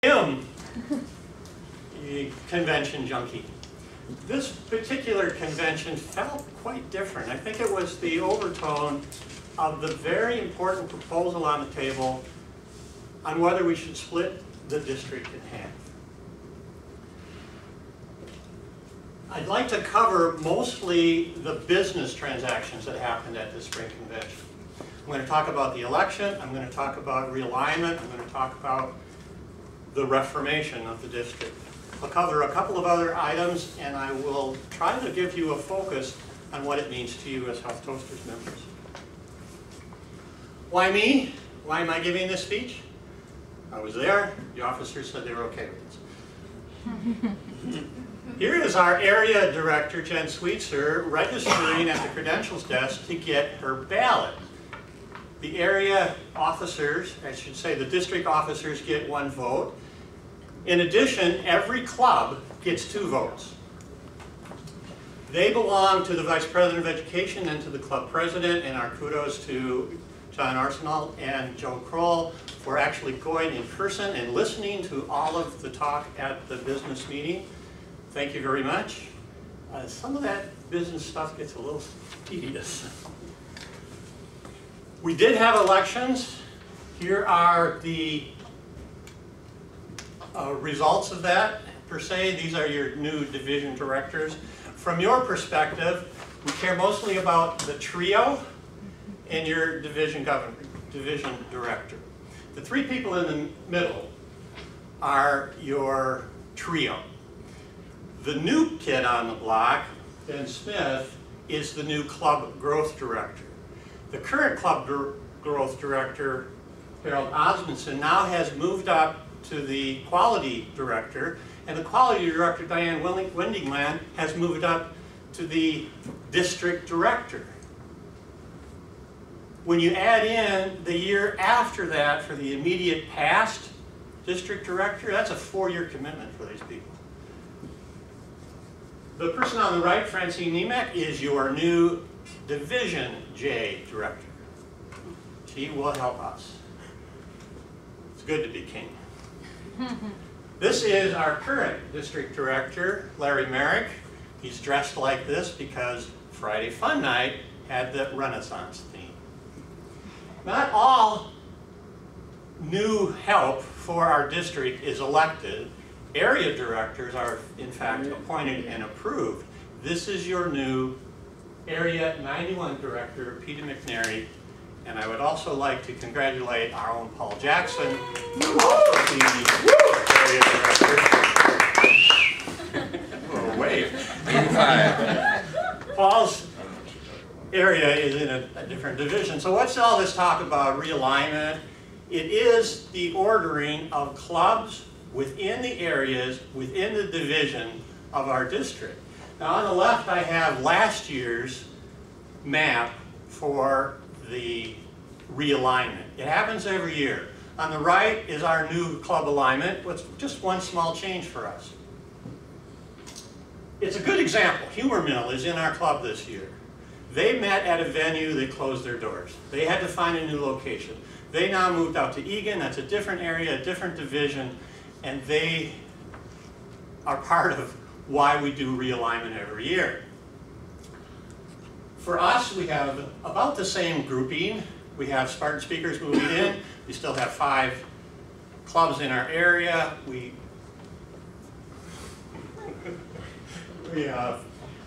am a convention junkie. This particular convention felt quite different. I think it was the overtone of the very important proposal on the table on whether we should split the district in half. I'd like to cover mostly the business transactions that happened at the spring convention. I'm going to talk about the election, I'm going to talk about realignment, I'm going to talk about the reformation of the district. I'll cover a couple of other items, and I will try to give you a focus on what it means to you as HealthToasters members. Why me? Why am I giving this speech? I was there. The officers said they were okay with this. Here is our area director, Jen Sweetser, registering at the credentials desk to get her ballot. The area officers, I should say the district officers, get 1 vote. In addition, every club gets 2 votes. They belong to the Vice President of Education and to the club president, and our kudos to John Arsenal and Joe Kroll for actually going in person and listening to all of the talk at the business meeting. Thank you very much. Some of that business stuff gets a little tedious. We did have elections. Here are the results of that, per se. These are your new division directors. From your perspective, we care mostly about the trio and your division director. The 3 people in the middle are your trio. The new kid on the block, Ben Smith, is the new club growth director. The current club growth director, Harold Osmondson, now has moved up to the quality director, and the quality director, Diane Wendingland, has moved up to the district director. When you add in the year after that for the immediate past district director, that's a 4-year commitment for these people. The person on the right, Francine Nemec, is your new Division J director. She will help us. It's good to be king. This is our current district director, Larry Merrick. He's dressed like this because Friday Fun Night had the Renaissance theme. Not all new help for our district is elected. Area directors are, in fact, appointed and approved. This is your new Area 91 Director, Peter McNary, and I would also like to congratulate our own Paul Jackson, who will also be the Area Director. Oh, wait. Paul's area is in a different division. So what's all this talk about realignment? It is the ordering of clubs within the areas, within the division of our district. Now on the left I have last year's map for the realignment. It happens every year. On the right is our new club alignment with just one small change for us. It's a good example. Humor Mill is in our club this year. They met at a venue, they closed their doors. They had to find a new location. They now moved out to Egan, that's a different area, a different division, and they are part of why we do realignment every year. For us, we have about the same grouping. We have Spartan speakers moving in. We still have 5 clubs in our area.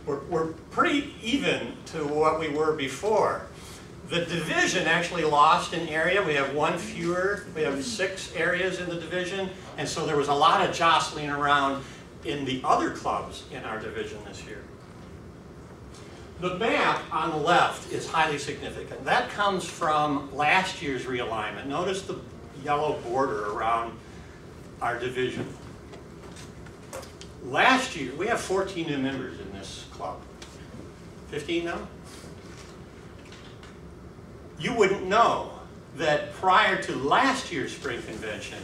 We're pretty even to what we were before. The division actually lost an area. We have 1 fewer. We have 6 areas in the division, and so there was a lot of jostling around in the other clubs in our division this year. The map on the left is highly significant. That comes from last year's realignment. Notice the yellow border around our division. Last year, we have 14 new members in this club. 15 now? You wouldn't know that prior to last year's spring convention,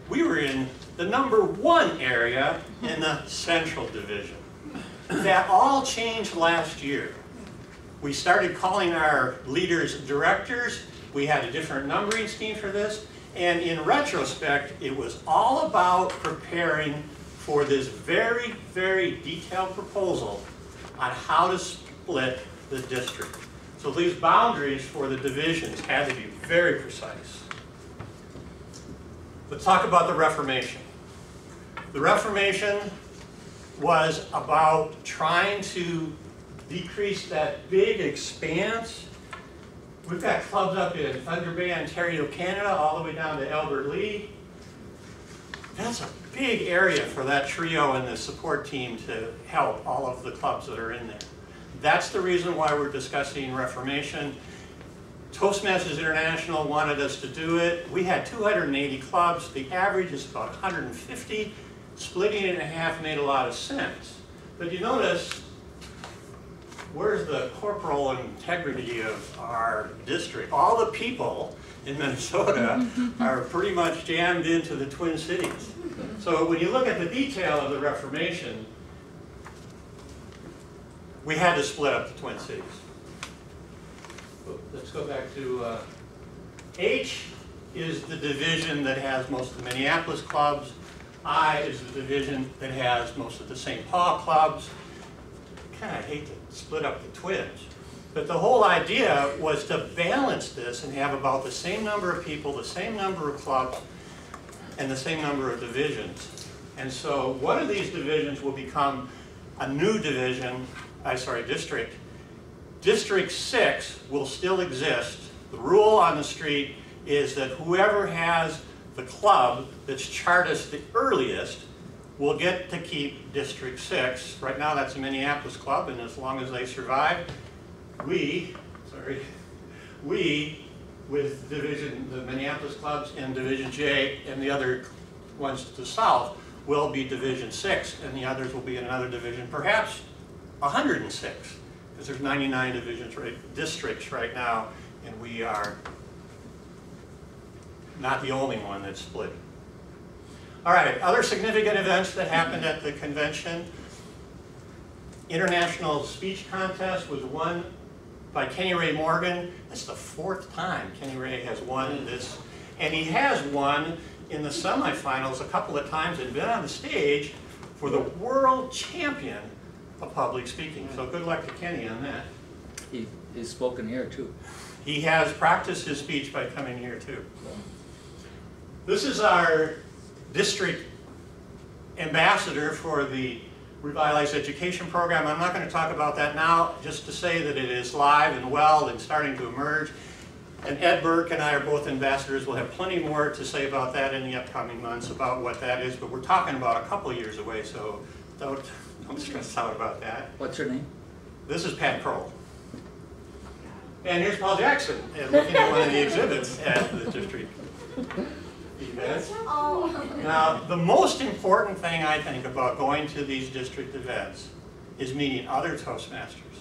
we were in the #1 area in the Central Division. That all changed last year. We started calling our leaders directors. We had a different numbering scheme for this. And in retrospect, it was all about preparing for this very, very detailed proposal on how to split the district. So these boundaries for the divisions had to be very precise. Let's talk about the Reformation. The Reformation was about trying to decrease that big expanse. We've got clubs up in Thunder Bay, Ontario, Canada, all the way down to Albert Lea. That's a big area for that trio and the support team to help all of the clubs that are in there. That's the reason why we're discussing Reformation. Toastmasters International wanted us to do it. We had 280 clubs. The average is about 150. Splitting it in half made a lot of sense. But you notice, where's the corporal integrity of our district? All the people in Minnesota are pretty much jammed into the Twin Cities. So when you look at the detail of the Reformation, we had to split up the Twin Cities. Let's go back to H is the division that has most of the Minneapolis clubs. I is the division that has most of the St. Paul clubs. Kind of hate to split up the Twins, but the whole idea was to balance this and have about the same number of people, the same number of clubs, and the same number of divisions. And so one of these divisions will become a new division, district. District 6 will still exist. The rule on the street is that whoever has the club that's chartist the earliest will get to keep District 6. Right now that's a Minneapolis club, and as long as they survive, we with Division, the Minneapolis clubs and Division J and the other ones to the south will be Division 6, and the others will be in another division, perhaps 106, because there's 99 districts right now, and we are not the only one that's split. All right, other significant events that happened at the convention. International speech contest was won by Kenny Ray Morgan. That's the 4th time Kenny Ray has won this. And he has won in the semifinals a couple of times and been on the stage for the world champion of public speaking. So good luck to Kenny on that. He's spoken here too. He has practiced his speech by coming here too. This is our district ambassador for the Revitalized Education Program. I'm not going to talk about that now, just to say that it is live and well and starting to emerge. And Ed Burke and I are both ambassadors. We'll have plenty more to say about that in the upcoming months about what that is, but we're talking about a couple years away, so don't stress out about that. What's your name? This is Pat Kroll. And here's Paul Jackson, looking at one of the exhibits at the district events. Now, the most important thing I think about going to these district events is meeting other Toastmasters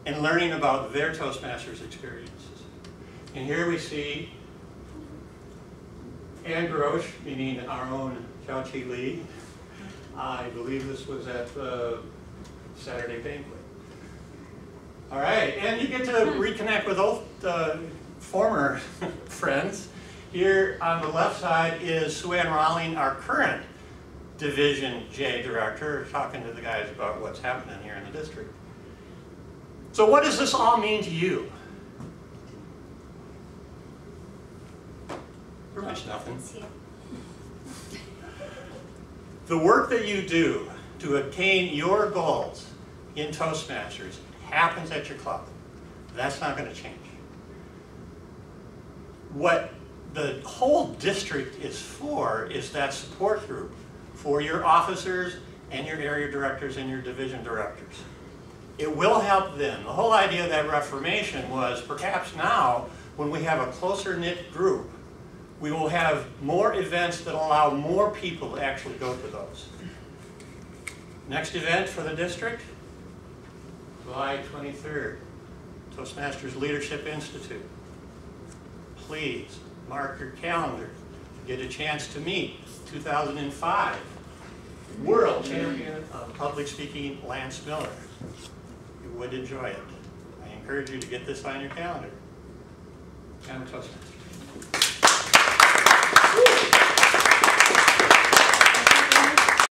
and learning about their Toastmasters experiences. And here we see Ann Grosh, meaning our own Chow Chi Lee. I believe this was at the Saturday banquet. All right, and you get to reconnect with old former friends. Here on the left side is Sue Ann Rawling, our current Division J director, talking to the guys about what's happening here in the district. So what does this all mean to you? Pretty much nothing. The work that you do to attain your goals in Toastmasters happens at your club. That's not going to change. What the whole district is for is that support group for your officers and your area directors and your division directors. It will help them. The whole idea of that Reformation was perhaps now, when we have a closer knit group, we will have more events that allow more people to actually go to those. Next event for the district, July 23rd, Toastmasters Leadership Institute. Please mark your calendar. Get a chance to meet 2005 World Champion of Public Speaking, Lance Miller. You would enjoy it. I encourage you to get this on your calendar. I'm a Toastmaster.